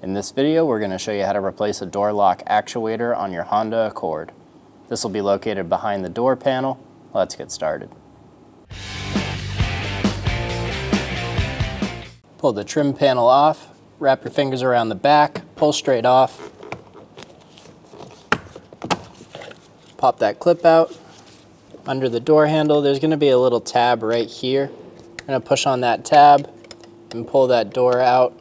In this video, we're going to show you how to replace a door lock actuator on your Honda Accord. This will be located behind the door panel. Let's get started. Pull the trim panel off, wrap your fingers around the back, pull straight off. Pop that clip out. Under the door handle, there's going to be a little tab right here. I'm going to push on that tab and pull that door out.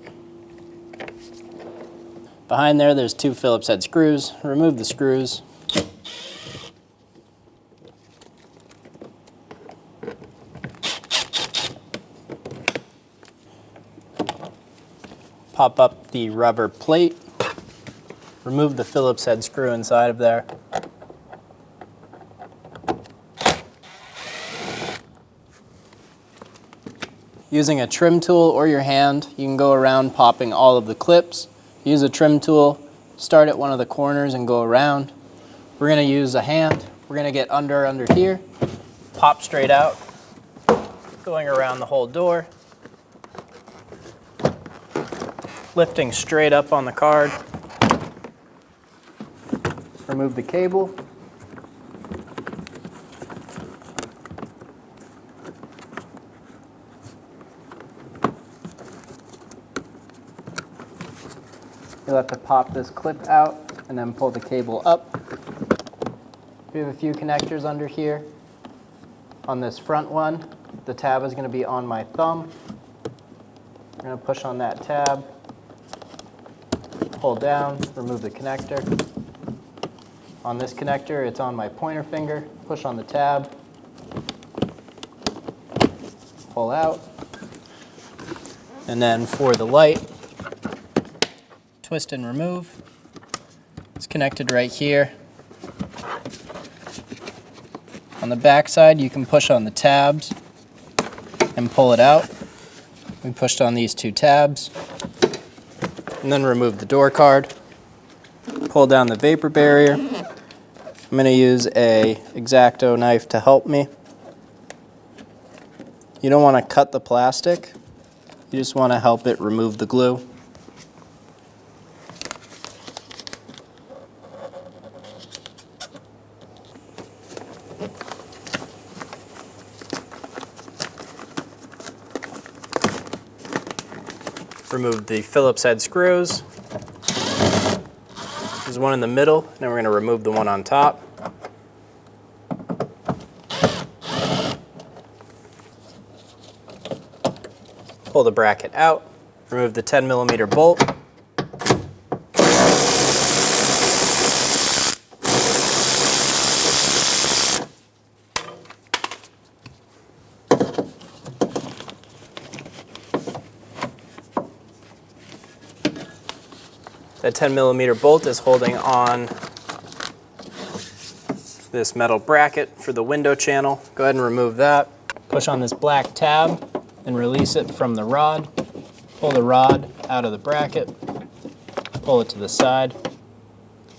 Behind there, there's two Phillips head screws. Remove the screws. Pop up the rubber plate. Remove the Phillips head screw inside of there. Using a trim tool or your hand, you can go around popping all of the clips. Use a trim tool, start at one of the corners and go around. We're going to use a hand. We're going to get under here, pop straight out, going around the whole door, lifting straight up on the card. Remove the cable. You'll have to pop this clip out and then pull the cable up. We have a few connectors under here. On this front one, the tab is going to be on my thumb. I'm going to push on that tab, pull down, remove the connector. On this connector, it's on my pointer finger. Push on the tab, pull out. And then for the light, twist and remove. It's connected right here. On the back side, you can push on the tabs and pull it out. We pushed on these two tabs. And then remove the door card. Pull down the vapor barrier. I'm going to use a X-Acto knife to help me. You don't want to cut the plastic. You just want to help it remove the glue. Remove the Phillips head screws. There's one in the middle, and then we're going to remove the one on top. Pull the bracket out. Remove the 10mm bolt. That 10mm bolt is holding on this metal bracket for the window channel. Go ahead and remove that. Push on this black tab and release it from the rod. Pull the rod out of the bracket. Pull it to the side.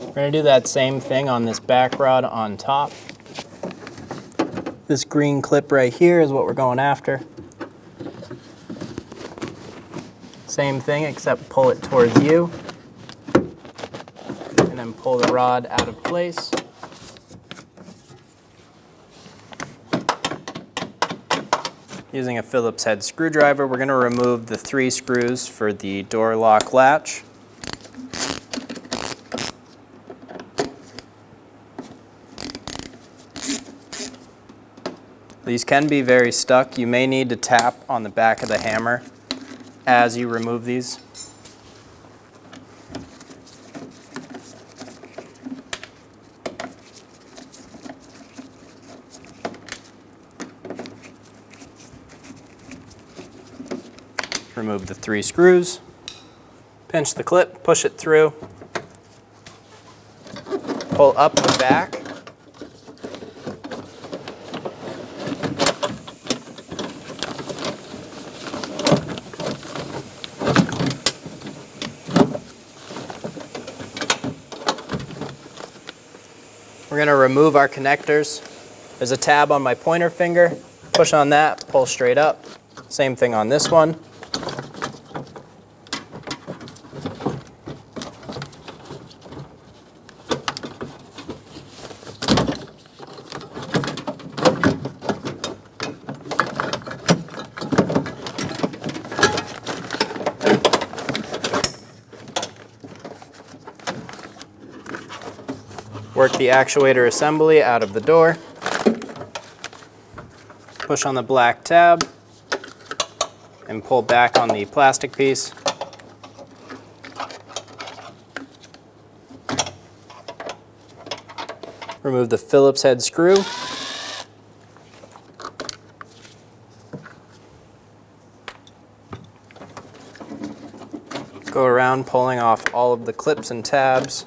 We're going to do that same thing on this back rod on top. This green clip right here is what we're going after. Same thing except pull it towards you. And then pull the rod out of place. Using a Phillips head screwdriver, we're going to remove the 3 screws for the door lock latch. These can be very stuck. You may need to tap on the back of the hammer as you remove these. Remove the 3 screws, pinch the clip, push it through, pull up the back, we're going to remove our connectors. There's a tab on my pointer finger, push on that, pull straight up. Same thing on this one. Work the actuator assembly out of the door. Push on the black tab and pull back on the plastic piece. Remove the Phillips head screw. Go around pulling off all of the clips and tabs.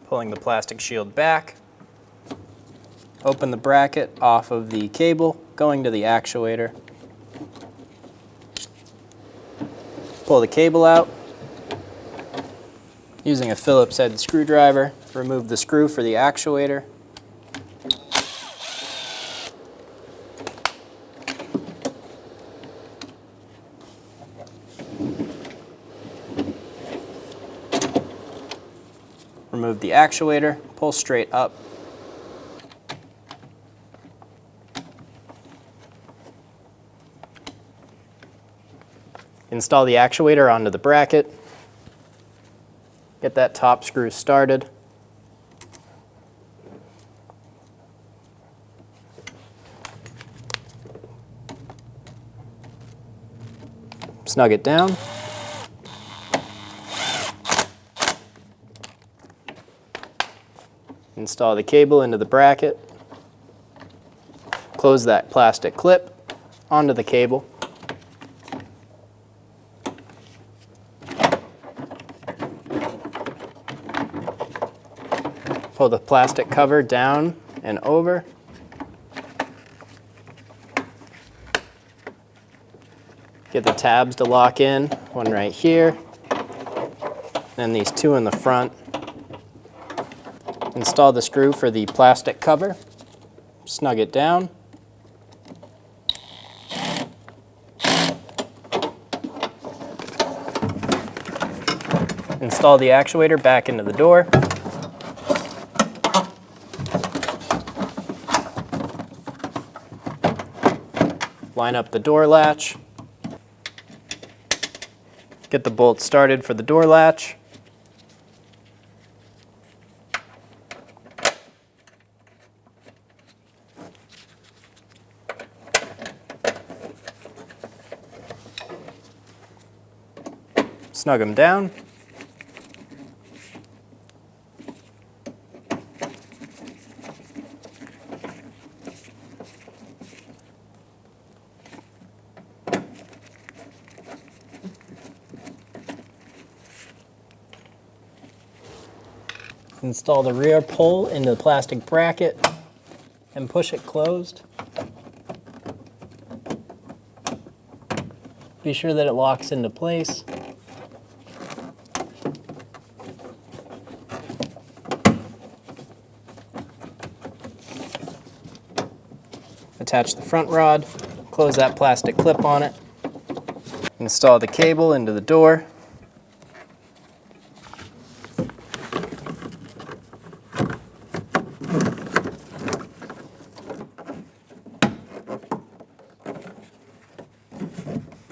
Pulling the plastic shield back. Open the bracket off of the cable, going to the actuator. Pull the cable out. Using a Phillips head screwdriver, remove the screw for the actuator. Remove the actuator, pull straight up. Install the actuator onto the bracket. Get that top screw started. Snug it down. Install the cable into the bracket. Close that plastic clip onto the cable. Pull the plastic cover down and over. Get the tabs to lock in, one right here, and these two in the front. Install the screw for the plastic cover. Snug it down. Install the actuator back into the door. Line up the door latch. Get the bolt started for the door latch. Snug them down. Install the rear pole into the plastic bracket and push it closed. Be sure that it locks into place. Attach the front rod, close that plastic clip on it. Install the cable into the door.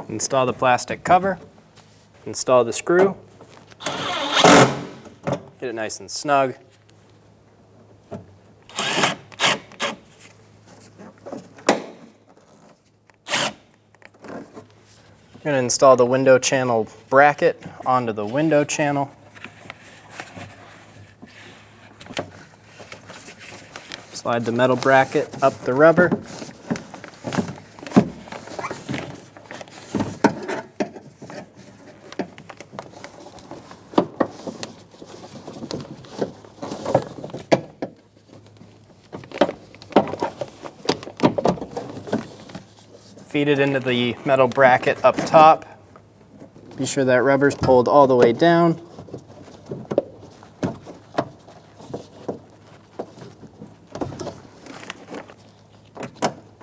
Install the plastic cover. Install the screw. Get it nice and snug. I'm going to install the window channel bracket onto the window channel. Slide the metal bracket up the rubber. Feed it into the metal bracket up top. Be sure that rubber's pulled all the way down.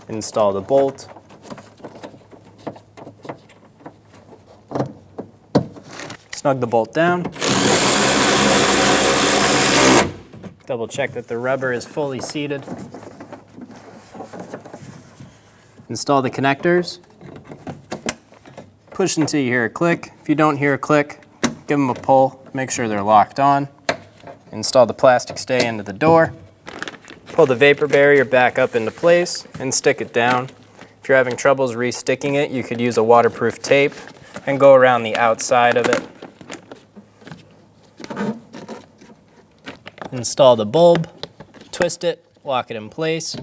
Install the bolt. Snug the bolt down. Double check that the rubber is fully seated. Install the connectors. Push until you hear a click. If you don't hear a click, give them a pull. Make sure they're locked on. Install the plastic stay into the door. Pull the vapor barrier back up into place and stick it down. If you're having troubles re-sticking it, you could use a waterproof tape and go around the outside of it. Install the bulb, twist it, lock it in place.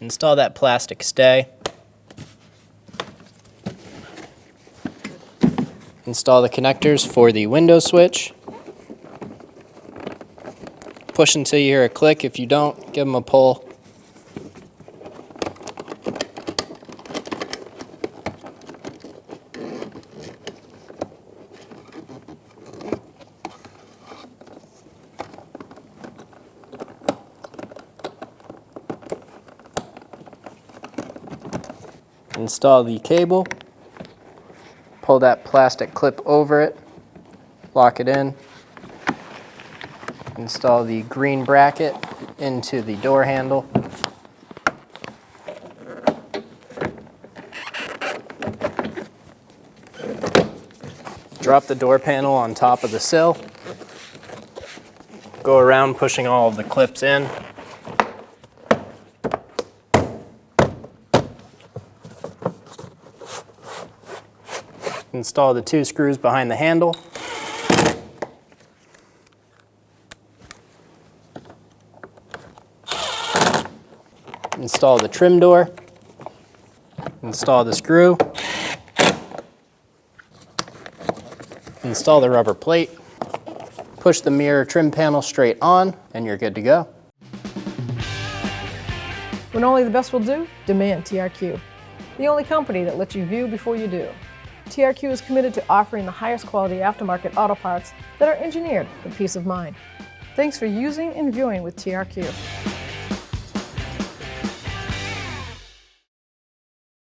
Install that plastic stay. Install the connectors for the window switch. Push until you hear a click. If you don't, give them a pull. Install the cable. Pull that plastic clip over it. Lock it in. Install the green bracket into the door handle. Drop the door panel on top of the sill. Go around pushing all of the clips in. Install the 2 screws behind the handle. Install the trim door. Install the screw. Install the rubber plate. Push the mirror trim panel straight on, and you're good to go. When only the best will do, demand TRQ. The only company that lets you view before you do. TRQ is committed to offering the highest quality aftermarket auto parts that are engineered for peace of mind. Thanks for using and viewing with TRQ.